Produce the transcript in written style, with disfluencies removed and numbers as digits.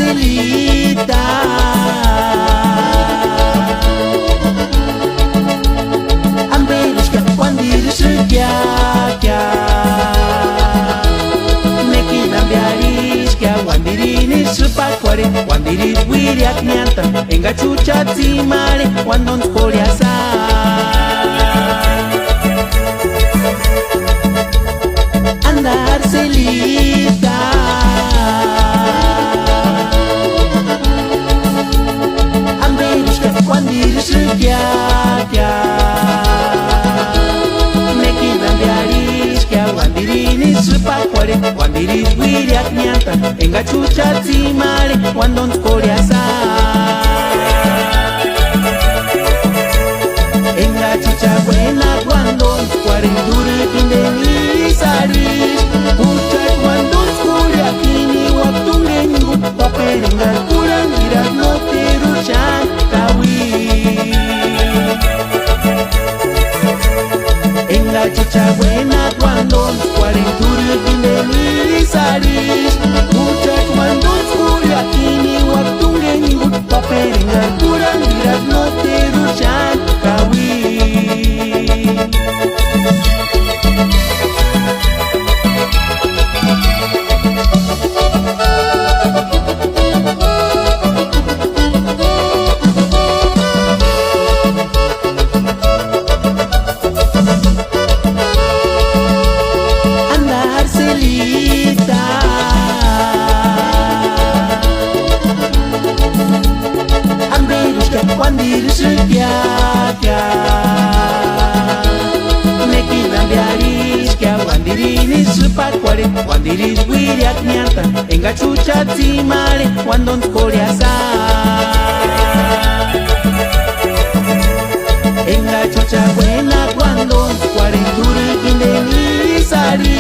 Marcelita. Amberushka wandirishka kya Meki nambiarishka wandirini supakware wandiri wiriak nyanta enga chucha tsimare wandon koriasa. Marcelita, amberushka wandirishka kya Meki nambiarishka wandirini supakware wandiri wiriak nyanta enga chucha tsimare wandon koriasa. Enga chucha buena wandon kware dure kindeni saris Ucak wandon kuria kini waktu minggu Paperenga kurang irak no terusan kawi. Enga chucha buena wandon kware dure kindeni saris Ucak wandon kuria kini waktu minggu Paperenga kurang irak no terusan kawi. Wandirishka kya Meki nambiarishka wandirini supakware wandiri wiriak nyanta enga chucha tsimare wandon koriasa. Enga chucha buena wandon kware duri kindeni sari